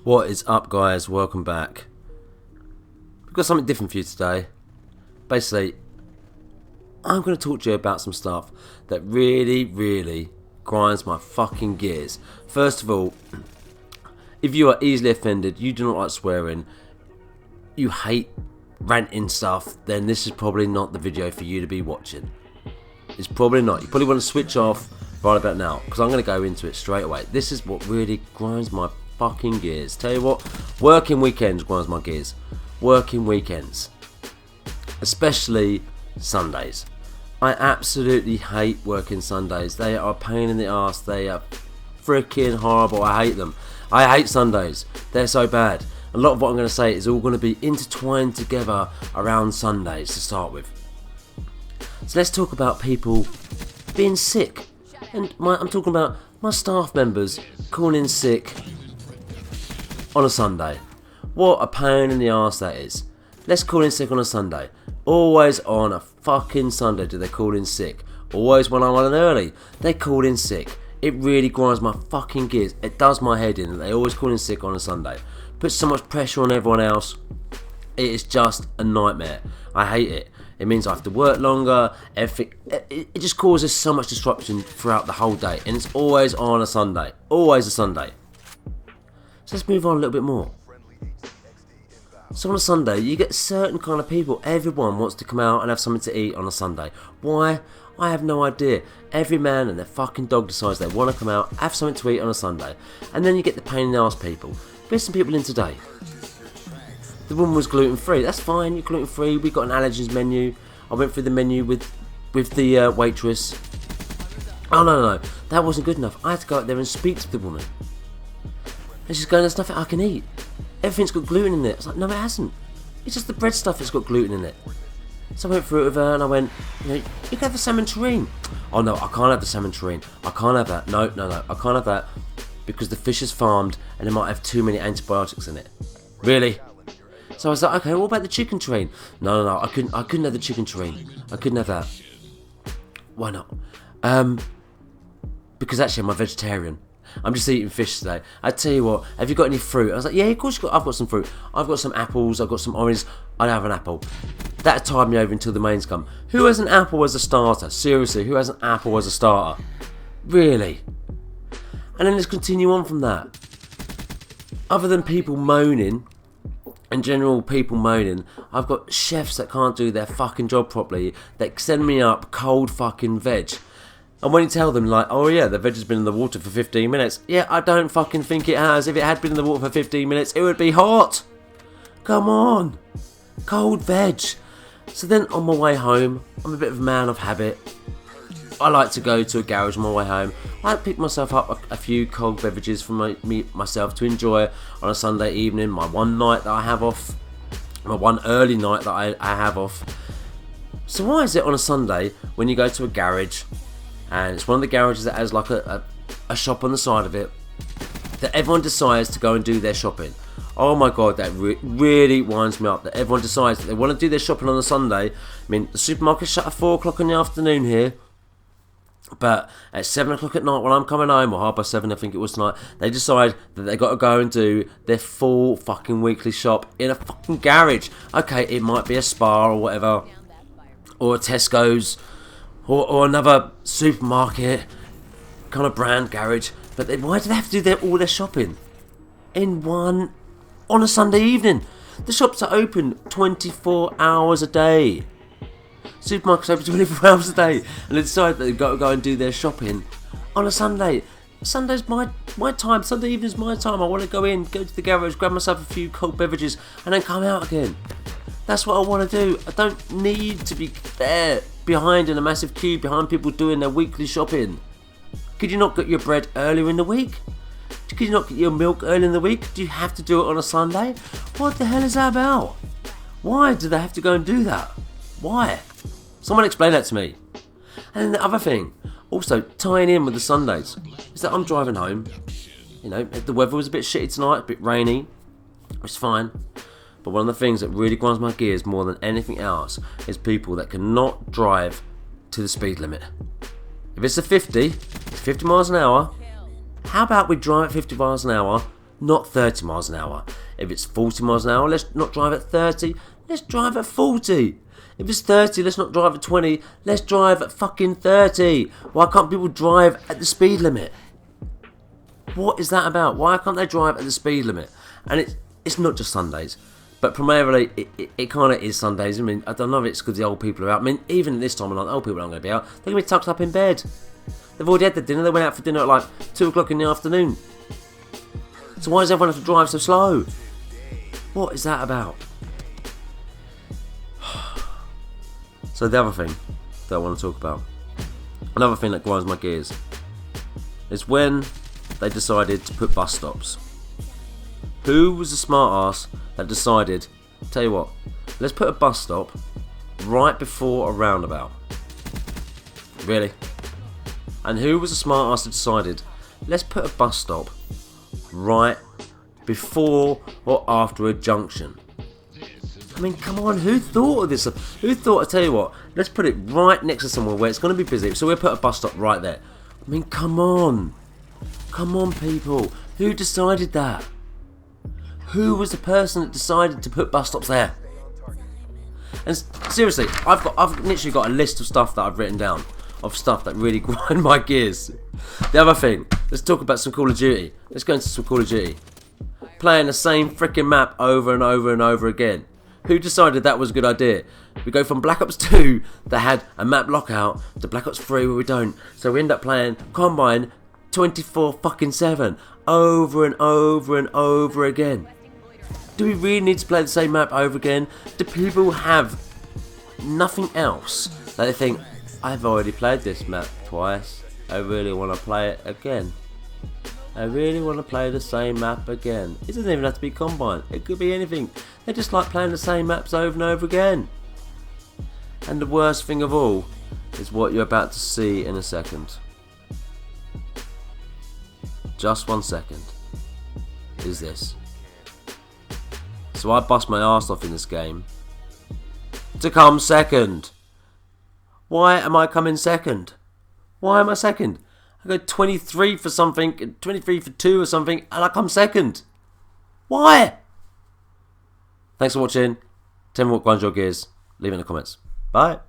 What is up, guys? Welcome back. We've got something different for you today. Basically, I'm going to talk to you about some stuff that really grinds my fucking gears. First of all, if you are easily offended, you do not like swearing, you hate ranting stuff, then this is probably not the video for you to be watching. It's probably not. You probably want to switch off right about now, because I'm going to go into it straight away. This is what really grinds my fucking gears. Tell you what, working weekends grinds my gears. Working weekends, especially Sundays. I absolutely hate working Sundays. They are a pain in the arse. They are freaking horrible. I hate them. I hate Sundays. They're so bad. A lot of what I'm going to say is all going to be intertwined together around Sundays to start with. So let's talk about people being sick. And I'm talking about my staff members calling in sick on a Sunday. What a pain in the arse that is. Let's call in sick on a Sunday. Always on a fucking Sunday do they call in sick. Always when I'm on early, they call in sick. It really grinds my fucking gears. It does my head in that they always call in sick on a Sunday. Puts so much pressure on everyone else. It is just a nightmare. I hate it. It means I have to work longer. Everything. It just causes so much disruption throughout the whole day. And it's always on a Sunday. Always a Sunday. So let's move on a little bit more. So on a Sunday, you get certain kind of people. Everyone wants to come out and have something to eat on a Sunday. Why? I have no idea. Every man and their fucking dog decides they want to come out, have something to eat on a Sunday. And then you get the pain in the arse people. There's some people in today. The woman was gluten free. That's fine, you're gluten free. We got an allergens menu. I went through the menu with the waitress. Oh no, that wasn't good enough. I had to go out there and speak to the woman. And she's going, there's nothing I can eat. Everything's got gluten in it. I was like, no, it hasn't. It's just the bread stuff that's got gluten in it. So I went through it with her and I went, you can have the salmon terrine. Oh no, I can't have the salmon terrine. I can't have that. No, I can't have that because the fish is farmed and it might have too many antibiotics in it. Really? So I was like, okay, what about the chicken terrine? No, I couldn't have the chicken terrine. I couldn't have that. Why not? Because actually I'm a vegetarian. I'm just eating fish today. I tell you what, have you got any fruit? I was like, yeah, of course I've got some fruit. I've got some apples, I've got some oranges. I don't have an apple. That tied me over until the mains come. Who has an apple as a starter? Seriously, who has an apple as a starter? Really? And then let's continue on from that. Other than people moaning, in general people moaning, I've got chefs that can't do their fucking job properly that send me up cold fucking veg. And when you tell them, like, oh yeah, the veg has been in the water for 15 minutes. Yeah, I don't fucking think it has. If it had been in the water for 15 minutes, it would be hot. Come on. Cold veg. So then on my way home, I'm a bit of a man of habit. I like to go to a garage on my way home. I like to pick myself up a few cold beverages for myself to enjoy on a Sunday evening. My one night that I have off. My one early night that I have off. So why is it on a Sunday when you go to a garage, and it's one of the garages that has like a shop on the side of it, that everyone decides to go and do their shopping? Oh my god, that really winds me up, that everyone decides that they want to do their shopping on a Sunday. I mean, the supermarket's shut at 4 o'clock in the afternoon here, but at 7 o'clock at night when I'm coming home, or 7:30 I think it was tonight, they decide that they got to go and do their full fucking weekly shop in a fucking garage. Okay, it might be a Spar or whatever, or a Tesco's, or another supermarket kind of brand garage, but why do they have to do all their shopping in one on a Sunday evening? The shops are open 24 hours a day. Supermarkets open 24 hours a day, and they decide that they've got to go and do their shopping on a Sunday. Sunday's my time. Sunday evening's my time. I want to go to the garage, grab myself a few cold beverages, and then come out again. That's what I want to do. I don't need to be there behind in a massive queue behind people doing their weekly shopping. Could you not get your bread earlier in the week? Could you not get your milk earlier in the week? Do you have to do it on a Sunday? What the hell is that about? Why do they have to go and do that? Why? Someone explain that to me. And then the other thing, also tying in with the Sundays, is that I'm driving home. The weather was a bit shitty tonight, a bit rainy. It's fine. But one of the things that really grinds my gears more than anything else is people that cannot drive to the speed limit. If it's a 50 miles an hour, how about we drive at 50 miles an hour Not 30 miles an hour. If it's 40 miles an hour, let's not drive at 30. Let's drive at 40. If it's 30, let's not drive at 20. Let's drive at fucking 30. Why can't people drive at the speed limit? What is that about? Why can't they drive at the speed limit? And it's not just Sundays. But primarily, it kind of is Sundays. I mean, I don't know if it's because the old people are out. I mean, even this time of night, the old people aren't going to be out. They're going to be tucked up in bed. They've already had their dinner. They went out for dinner at like 2 o'clock in the afternoon. So why does everyone have to drive so slow? What is that about? So the other thing that I want to talk about, another thing that grinds my gears, is when they decided to put bus stops. Who was the smart ass that decided, tell you what, let's put a bus stop right before a roundabout? Really? And who was the smart ass that decided, let's put a bus stop right before or after a junction? I mean, come on, who thought of this? Who thought, I tell you what, let's put it right next to somewhere where it's going to be busy, so we'll put a bus stop right there. I mean, come on. Come on, people. Who decided that? Who was the person that decided to put bus stops there? And seriously, I've literally got a list of stuff that I've written down, of stuff that really grind my gears. The other thing, let's talk about some Call of Duty. Let's go into some Call of Duty. Playing the same freaking map over and over and over again. Who decided that was a good idea? We go from Black Ops 2 that had a map lockout to Black Ops 3 where we don't. So we end up playing Combine 24/7 over and over and over again. Do we really need to play the same map over again? Do people have nothing else that they think, I've already played this map twice, I really want to play it again? I really want to play the same map again. It doesn't even have to be Combine. It could be anything. They just like playing the same maps over and over again. And the worst thing of all is what you're about to see in a second. Just 1 second. Is this. So I bust my arse off in this game to come second. Why am I coming second? Why am I second? I go 23 for something, 23 for 2 or something, and I come second. Why? Thanks for watching. Tell me what grinds your gears. Leave it in the comments. Bye.